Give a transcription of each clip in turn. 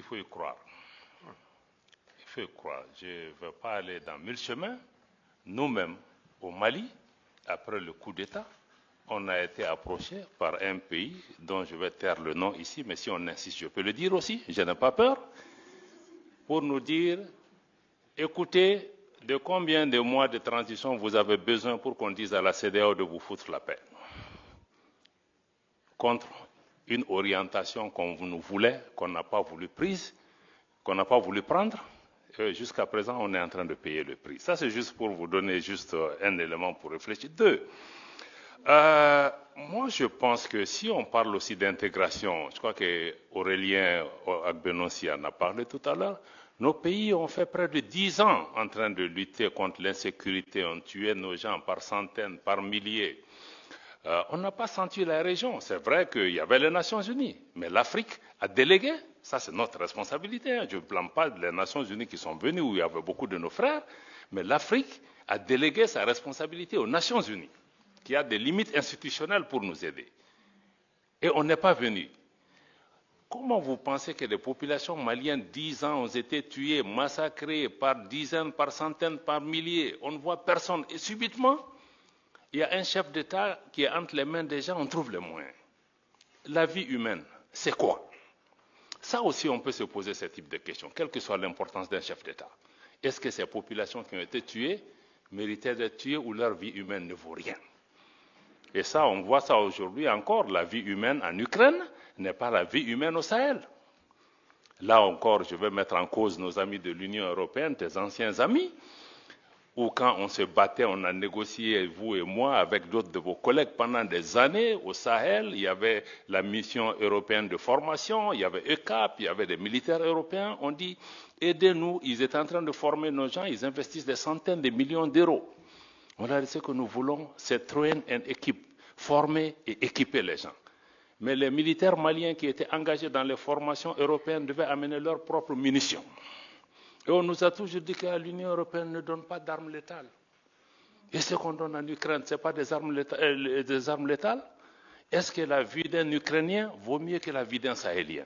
faut y croire. Il faut y croire. Je ne veux pas aller dans mille chemins. Nous-mêmes, au Mali, après le coup d'État, on a été approché par un pays dont je vais taire le nom ici, mais si on insiste, je peux le dire aussi, je n'ai pas peur, pour nous dire, écoutez, de combien de mois de transition vous avez besoin pour qu'on dise à la CEDEAO de vous foutre la paix, contre une orientation qu'on nous voulait, qu'on n'a pas voulu prise, qu'on n'a pas voulu prendre. Jusqu'à présent, on est en train de payer le prix. Ça, c'est juste pour vous donner juste un élément pour réfléchir. Deux, moi, je pense que si on parle aussi d'intégration, je crois qu'Aurélien Agbenonsi en a parlé tout à l'heure, nos pays ont fait près de 10 ans en train de lutter contre l'insécurité, ont tué nos gens par centaines, par milliers. On n'a pas senti la région. C'est vrai qu'il y avait les Nations Unies, mais l'Afrique a délégué. Ça, c'est notre responsabilité. Je ne blâme pas les Nations Unies qui sont venues, où il y avait beaucoup de nos frères, mais l'Afrique a délégué sa responsabilité aux Nations Unies, qui a des limites institutionnelles pour nous aider. Et on n'est pas venu. Comment vous pensez que les populations maliennes, 10 ans, ont été tuées, massacrées par dizaines, par centaines, par milliers? On ne voit personne. Et subitement, il y a un chef d'État qui est entre les mains des gens, on trouve les moyens. La vie humaine, c'est quoi? Ça aussi, on peut se poser ce type de questions, quelle que soit l'importance d'un chef d'État. Est-ce que ces populations qui ont été tuées méritaient d'être tuées ou leur vie humaine ne vaut rien? Et ça, on voit ça aujourd'hui encore. La vie humaine en Ukraine n'est pas la vie humaine au Sahel. Là encore, je vais mettre en cause nos amis de l'Union européenne, des anciens amis, où quand on se battait, on a négocié, vous et moi, avec d'autres de vos collègues pendant des années au Sahel. Il y avait la mission européenne de formation, il y avait ECAP, il y avait des militaires européens. On dit, aidez-nous, ils étaient en train de former nos gens, ils investissent des centaines de millions d'euros. Voilà ce que nous voulons, c'est train and équipe, former et équiper les gens. Mais les militaires maliens qui étaient engagés dans les formations européennes devaient amener leurs propres munitions. Et on nous a toujours dit que l'Union européenne ne donne pas d'armes létales. Et ce qu'on donne en Ukraine, ce n'est pas des armes létales? Est-ce que la vie d'un Ukrainien vaut mieux que la vie d'un Sahélien?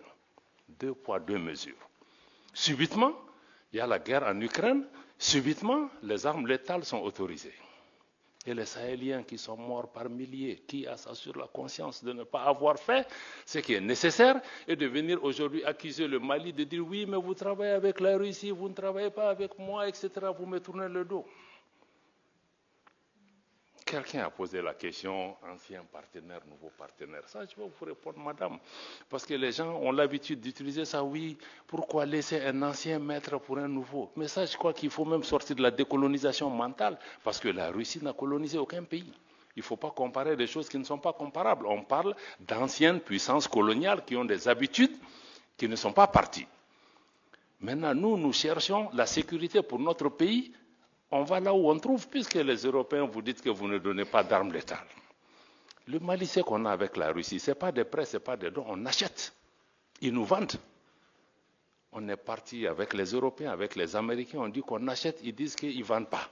2 poids, 2 mesures. Subitement, il y a la guerre en Ukraine, subitement, les armes létales sont autorisées. Et les Sahéliens qui sont morts par milliers, qui a ça sur la conscience de ne pas avoir fait ce qui est nécessaire, et de venir aujourd'hui accuser le Mali de dire oui, mais vous travaillez avec la Russie, vous ne travaillez pas avec moi, etc. Vous me tournez le dos. Quelqu'un a posé la question, ancien partenaire, nouveau partenaire. Ça, je vais vous répondre, madame. Parce que les gens ont l'habitude d'utiliser ça, oui, pourquoi laisser un ancien maître pour un nouveau? Mais ça, je crois qu'il faut même sortir de la décolonisation mentale, parce que la Russie n'a colonisé aucun pays. Il ne faut pas comparer des choses qui ne sont pas comparables. On parle d'anciennes puissances coloniales qui ont des habitudes qui ne sont pas parties. Maintenant, nous cherchons la sécurité pour notre pays. On va là où on trouve, puisque les Européens vous dites que vous ne donnez pas d'armes létales. Le Mali, c'est qu'on a avec la Russie, ce n'est pas des prêts, ce n'est pas des dons, on achète. Ils nous vendent. On est parti avec les Européens, avec les Américains, on dit qu'on achète, ils disent qu'ils ne vendent pas.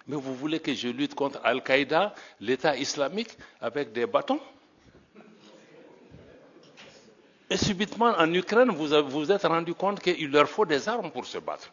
Mais vous voulez que je lutte contre Al-Qaïda, l'État islamique, avec des bâtons? Et subitement, en Ukraine, vous vous êtes rendu compte qu'il leur faut des armes pour se battre.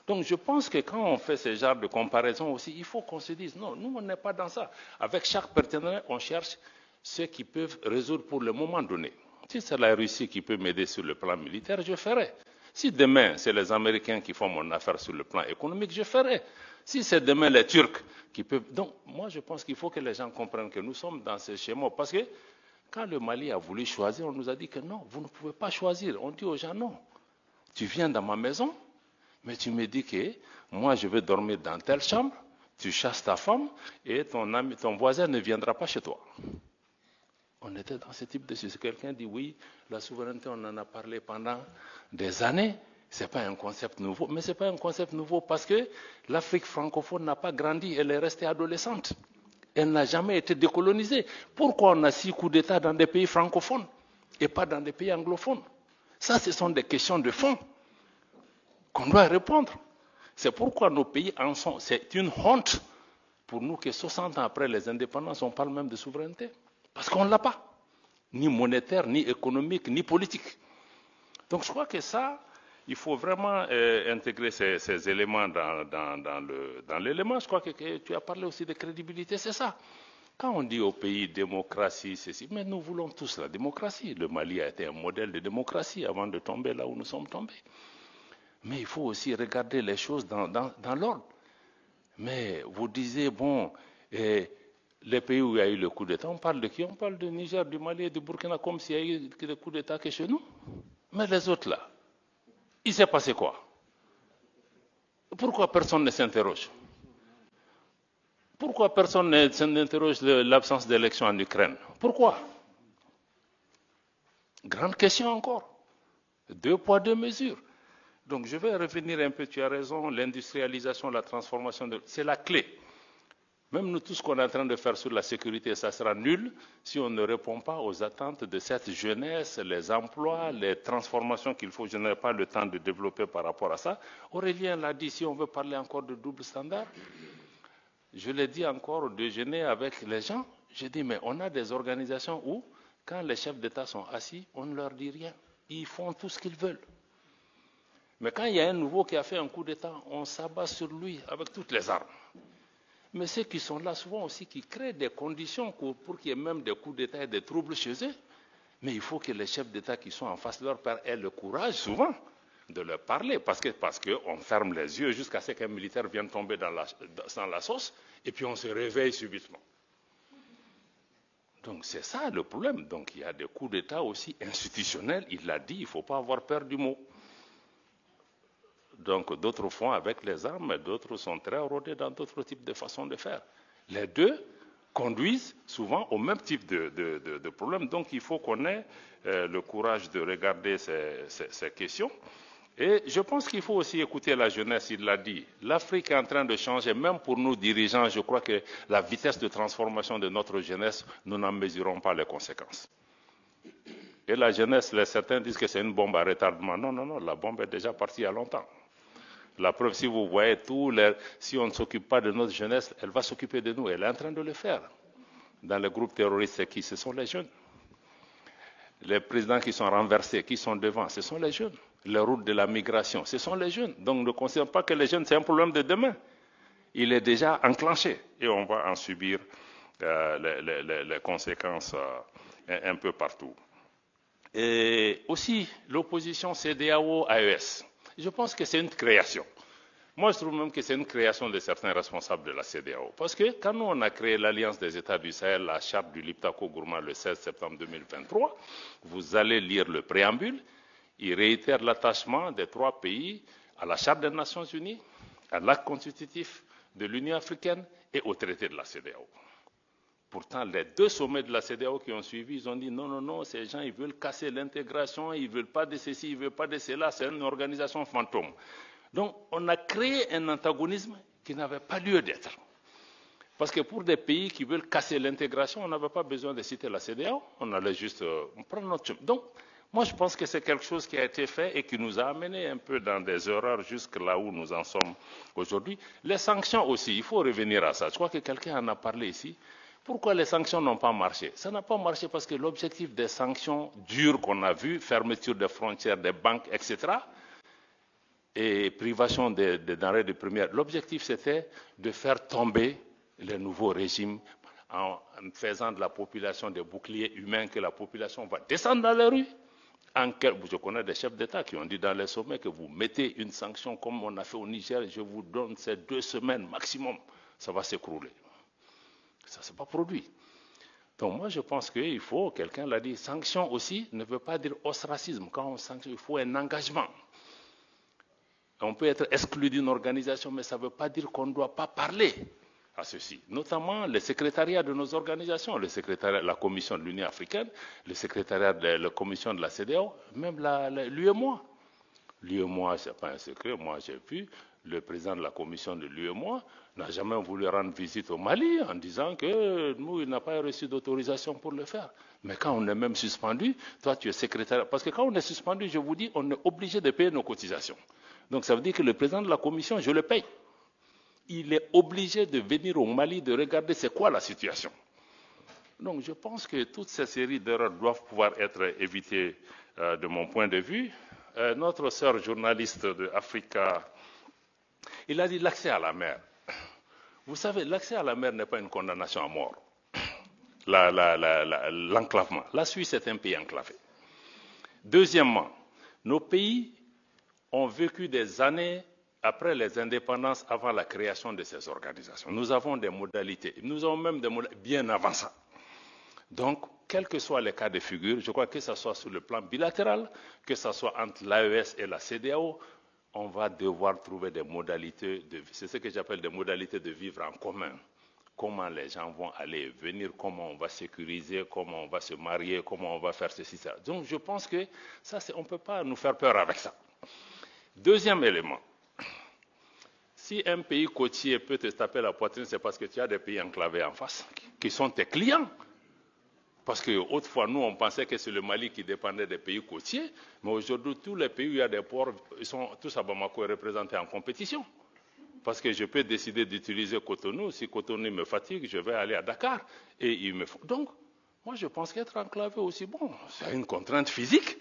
Donc je pense que quand on fait ce genre de comparaison aussi, il faut qu'on se dise, non, nous on n'est pas dans ça. Avec chaque partenaire, on cherche ceux qui peuvent résoudre pour le moment donné. Si c'est la Russie qui peut m'aider sur le plan militaire, je ferai. Si demain, c'est les Américains qui font mon affaire sur le plan économique, je ferai. Si c'est demain les Turcs qui peuvent... Donc moi je pense qu'il faut que les gens comprennent que nous sommes dans ce schéma. Parce que quand le Mali a voulu choisir, on nous a dit que non, vous ne pouvez pas choisir. On dit aux gens, non, tu viens dans ma maison, mais tu me dis que moi je vais dormir dans telle chambre, tu chasses ta femme et ton voisin ne viendra pas chez toi. On était dans ce type de choses. Quelqu'un dit oui, la souveraineté, on en a parlé pendant des années. Ce n'est pas un concept nouveau. Mais ce n'est pas un concept nouveau parce que l'Afrique francophone n'a pas grandi, elle est restée adolescente. Elle n'a jamais été décolonisée. Pourquoi on a 6 coups d'État dans des pays francophones et pas dans des pays anglophones? Ça, ce sont des questions de fond qu'on doit répondre. C'est pourquoi nos pays en sont. C'est une honte pour nous que 60 ans après les indépendances, on parle même de souveraineté. Parce qu'on ne l'a pas. Ni monétaire, ni économique, ni politique. Donc je crois que ça, il faut vraiment intégrer ces éléments dans l'élément. Je crois que tu as parlé aussi de crédibilité, c'est ça. Quand on dit au pays démocratie, ceci, mais nous voulons tous la démocratie. Le Mali a été un modèle de démocratie avant de tomber là où nous sommes tombés. Mais il faut aussi regarder les choses dans l'ordre. Mais vous disiez, bon, les pays où il y a eu le coup d'État, on parle de qui? On parle du Niger, du Mali et du Burkina comme s'il y a eu le coup d'État que chez nous. Mais les autres là, il s'est passé quoi? Pourquoi personne ne s'interroge? Pourquoi personne n'interroge l'absence d'élections en Ukraine? Pourquoi? Grande question encore. 2 poids, 2 mesures. Donc je vais revenir un peu, tu as raison, l'industrialisation, la transformation, c'est la clé. Même nous, tout ce qu'on est en train de faire sur la sécurité, ça sera nul si on ne répond pas aux attentes de cette jeunesse, les emplois, les transformations qu'il faut. Je n'ai pas le temps de développer par rapport à ça. Aurélien l'a dit, si on veut parler encore de double standard, je l'ai dit encore au déjeuner avec les gens, j'ai dit, mais on a des organisations où, quand les chefs d'État sont assis, on ne leur dit rien. Ils font tout ce qu'ils veulent. Mais quand il y a un nouveau qui a fait un coup d'État, on s'abat sur lui avec toutes les armes. Mais ceux qui sont là souvent aussi, qui créent des conditions pour qu'il y ait même des coups d'État et des troubles chez eux. Mais il faut que les chefs d'État qui sont en face de leur père aient le courage souvent de leur parler. Parce qu'on ferme les yeux jusqu'à ce qu'un militaire vienne tomber dans la sauce et puis on se réveille subitement. Donc c'est ça le problème. Donc il y a des coups d'État aussi institutionnels. Il l'a dit, il ne faut pas avoir peur du mot. Donc d'autres font avec les armes, d'autres sont très rodés dans d'autres types de façons de faire. Les deux conduisent souvent au même type de problème. Donc il faut qu'on ait le courage de regarder ces questions. Et je pense qu'il faut aussi écouter la jeunesse, il l'a dit. L'Afrique est en train de changer, même pour nous dirigeants, je crois que la vitesse de transformation de notre jeunesse, nous n'en mesurons pas les conséquences. Et la jeunesse, certains disent que c'est une bombe à retardement. Non, non, non, la bombe est déjà partie il y a longtemps. La preuve, si vous voyez si on ne s'occupe pas de notre jeunesse, elle va s'occuper de nous. Elle est en train de le faire. Dans les groupes terroristes, c'est qui? Ce sont les jeunes. Les présidents qui sont renversés, qui sont devant, ce sont les jeunes. Les routes de la migration, ce sont les jeunes. Donc ne considérons pas que les jeunes, c'est un problème de demain. Il est déjà enclenché et on va en subir les conséquences un peu partout. Et aussi, l'opposition CEDEAO-AES. Je pense que c'est une création. Moi, je trouve même que c'est une création de certains responsables de la CEDEAO. Parce que quand nous, on a créé l'Alliance des États du Sahel, la charte du Liptako-Gourma le 16 septembre 2023, vous allez lire le préambule, il réitère l'attachement des 3 pays à la charte des Nations Unies, à l'acte constitutif de l'Union africaine et au traité de la CEDEAO. Pourtant, les 2 sommets de la CEDEAO qui ont suivi, ils ont dit non, non, non, ces gens, ils veulent casser l'intégration, ils ne veulent pas de ceci, ils ne veulent pas de cela, c'est une organisation fantôme. Donc, on a créé un antagonisme qui n'avait pas lieu d'être. Parce que pour des pays qui veulent casser l'intégration, on n'avait pas besoin de citer la CEDEAO, on allait juste prendre notre chemin. Donc, moi, je pense que c'est quelque chose qui a été fait et qui nous a amené un peu dans des erreurs jusque là où nous en sommes aujourd'hui. Les sanctions aussi, il faut revenir à ça. Je crois que quelqu'un en a parlé ici. Pourquoi les sanctions n'ont pas marché? Ça n'a pas marché parce que l'objectif des sanctions dures qu'on a vues, fermeture des frontières, des banques, etc., et privation des denrées de première, l'objectif c'était de faire tomber les nouveaux régimes en faisant de la population des boucliers humains, que la population va descendre dans les rues. Je connais des chefs d'État qui ont dit dans les sommets que vous mettez une sanction comme on a fait au Niger, je vous donne ces 2 semaines maximum, ça va s'écrouler. Ça ne s'est pas produit. Donc moi je pense qu'il faut, quelqu'un l'a dit, sanction aussi ne veut pas dire ostracisme. Quand on sanctionne, il faut un engagement. On peut être exclu d'une organisation, mais ça ne veut pas dire qu'on ne doit pas parler à ceci. Notamment les secrétariats de nos organisations, le secrétariat de la Commission de l'Union africaine, le secrétariat de la Commission de la CEDEAO, même l'UEMOA. L'UEMOA, ce n'est pas un secret, moi j'ai vu, le président de la Commission de l'UEMOA n'a jamais voulu rendre visite au Mali en disant que nous, il n'a pas reçu d'autorisation pour le faire. Mais quand on est même suspendu, toi tu es secrétaire, parce que quand on est suspendu, je vous dis, on est obligé de payer nos cotisations. Donc ça veut dire que le président de la Commission, je le paye. Il est obligé de venir au Mali, de regarder c'est quoi la situation. Donc je pense que toute ces séries d'erreurs doivent pouvoir être évitées de mon point de vue. notre sœur journaliste de Africa, il a dit l'accès à la mer. Vous savez, l'accès à la mer n'est pas une condamnation à mort. L'enclavement. La Suisse est un pays enclavé. Deuxièmement, nos pays ont vécu des années après les indépendances, avant la création de ces organisations. Nous avons des modalités, nous avons même des modalités bien avant ça. Donc, quels que soient les cas de figure, je crois que ce soit sur le plan bilatéral, que ce soit entre l'AES et la CEDEAO, on va devoir trouver des modalités, c'est ce que j'appelle des modalités de vivre en commun. Comment les gens vont aller et venir, comment on va sécuriser, comment on va se marier, comment on va faire ceci, ça. Donc, je pense que ça, on ne peut pas nous faire peur avec ça. Deuxième élément. Si un pays côtier peut te taper la poitrine, c'est parce que tu as des pays enclavés en face, qui sont tes clients. Parce qu'autrefois, nous, on pensait que c'est le Mali qui dépendait des pays côtiers, mais aujourd'hui, tous les pays où il y a des ports, ils sont tous à Bamako représentés en compétition. Parce que je peux décider d'utiliser Cotonou, si Cotonou me fatigue, je vais aller à Dakar, et il me faut. Donc, moi, je pense qu'être enclavé aussi, bon, c'est une contrainte physique,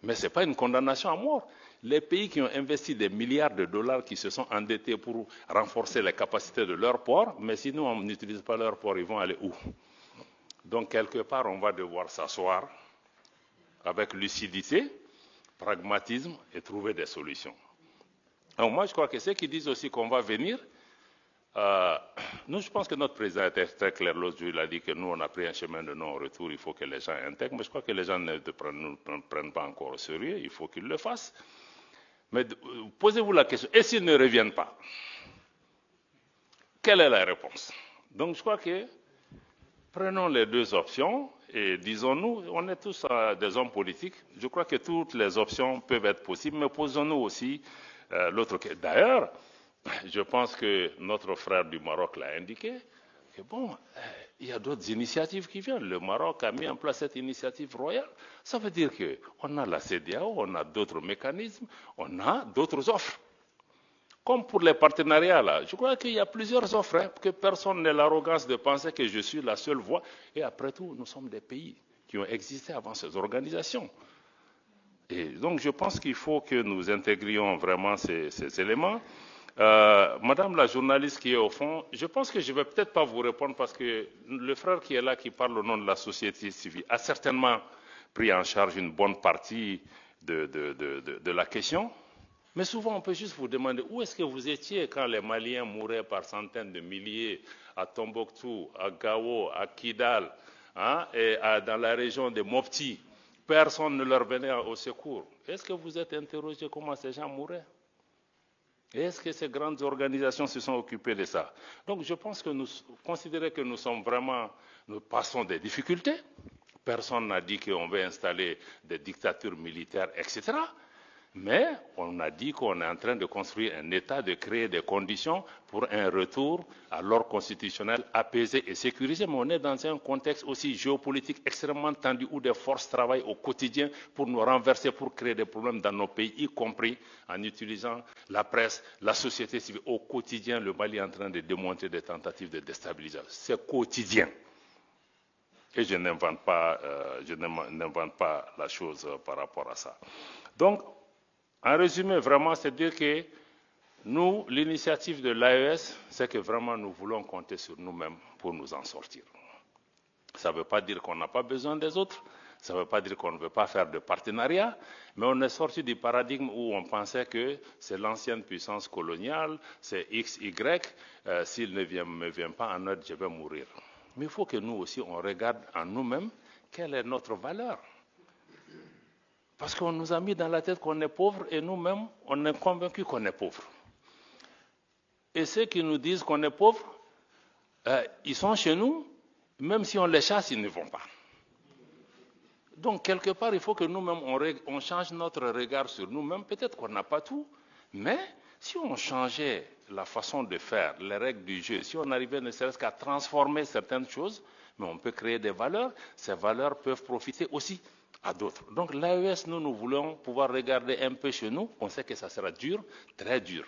mais ce n'est pas une condamnation à mort. Les pays qui ont investi des milliards de dollars, qui se sont endettés pour renforcer les capacités de leurs ports, mais si nous, on n'utilise pas leurs ports, ils vont aller où? Donc, quelque part, on va devoir s'asseoir avec lucidité, pragmatisme et trouver des solutions. Alors, moi, je crois que ceux qui disent aussi qu'on va venir, nous, je pense que notre président était très clair l'autre jour, il a dit que nous, on a pris un chemin de non-retour, il faut que les gens intègrent, mais je crois que les gens ne prennent pas encore au sérieux, il faut qu'ils le fassent. Mais posez-vous la question, et s'ils ne reviennent pas? Quelle est la réponse? Donc, je crois que prenons les deux options et disons-nous, on est tous des hommes politiques, je crois que toutes les options peuvent être possibles, mais posons-nous aussi l'autre question. D'ailleurs, je pense que notre frère du Maroc l'a indiqué, que bon, il y a d'autres initiatives qui viennent. Le Maroc a mis en place cette initiative royale. Ça veut dire qu'on a la CEDEAO, on a d'autres mécanismes, on a d'autres offres. Comme pour les partenariats, là, je crois qu'il y a plusieurs offres, hein, que personne n'ait l'arrogance de penser que je suis la seule voie. Et après tout, nous sommes des pays qui ont existé avant ces organisations. Et donc, je pense qu'il faut que nous intégrions vraiment ces éléments. Madame la journaliste qui est au fond, je pense que je ne vais peut-être pas vous répondre parce que le frère qui est là, qui parle au nom de la société civile, a certainement pris en charge une bonne partie de la question. Mais souvent, on peut juste vous demander où est-ce que vous étiez quand les Maliens mouraient par centaines de milliers à Tombouctou, à Gao, à Kidal, hein, et dans la région de Mopti. Personne ne leur venait au secours. Est-ce que vous êtes interrogé comment ces gens mouraient? Est-ce que ces grandes organisations se sont occupées de ça? Donc je pense que nous considérons que nous sommes vraiment, nous passons des difficultés. Personne n'a dit qu'on veut installer des dictatures militaires, etc. Mais on a dit qu'on est en train de construire un État, de créer des conditions pour un retour à l'ordre constitutionnel apaisé et sécurisé. Mais on est dans un contexte aussi géopolitique extrêmement tendu où des forces travaillent au quotidien pour nous renverser, pour créer des problèmes dans nos pays, y compris en utilisant la presse, la société civile. Au quotidien, le Mali est en train de démonter des tentatives de déstabilisation. C'est quotidien. Et je n'invente pas la chose par rapport à ça. Donc, en résumé, vraiment, c'est dire que nous, l'initiative de l'AES, c'est que vraiment nous voulons compter sur nous-mêmes pour nous en sortir. Ça ne veut pas dire qu'on n'a pas besoin des autres, ça ne veut pas dire qu'on ne veut pas faire de partenariat, mais on est sorti du paradigme où on pensait que c'est l'ancienne puissance coloniale, c'est X, Y, s'il ne me vient pas en aide, je vais mourir. Mais il faut que nous aussi, on regarde en nous-mêmes quelle est notre valeur. Parce qu'on nous a mis dans la tête qu'on est pauvre et nous-mêmes, on est convaincus qu'on est pauvre. Et ceux qui nous disent qu'on est pauvre, ils sont chez nous, même si on les chasse, ils ne vont pas. Donc, quelque part, il faut que nous-mêmes, on change notre regard sur nous-mêmes. Peut-être qu'on n'a pas tout, mais si on changeait la façon de faire, les règles du jeu, si on arrivait ne serait-ce qu'à transformer certaines choses, mais on peut créer des valeurs, ces valeurs peuvent profiter aussi à d'autres. Donc l'AES, nous voulons pouvoir regarder un peu chez nous. On sait que ça sera dur, très dur.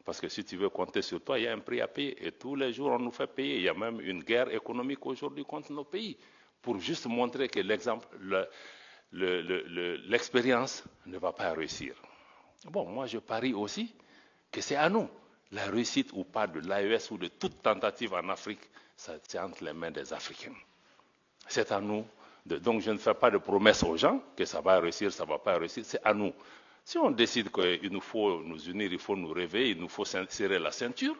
Parce que si tu veux compter sur toi, il y a un prix à payer. Et tous les jours, on nous fait payer. Il y a même une guerre économique aujourd'hui contre nos pays. Pour juste montrer que l'exemple, l'expérience ne va pas réussir. Bon, moi je parie aussi que c'est à nous. La réussite ou pas de l'AES ou de toute tentative en Afrique, ça tient entre les mains des Africains. C'est à nous. Donc je ne fais pas de promesses aux gens que ça va réussir, ça ne va pas réussir, c'est à nous. Si on décide qu'il nous faut nous unir, il faut nous réveiller, il nous faut serrer la ceinture,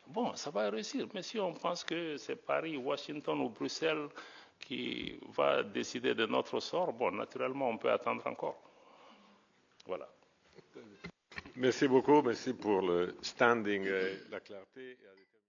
bon, ça va réussir. Mais si on pense que c'est Paris, Washington ou Bruxelles qui va décider de notre sort, bon, naturellement, on peut attendre encore. Voilà. Merci beaucoup, merci pour le standing et la clarté.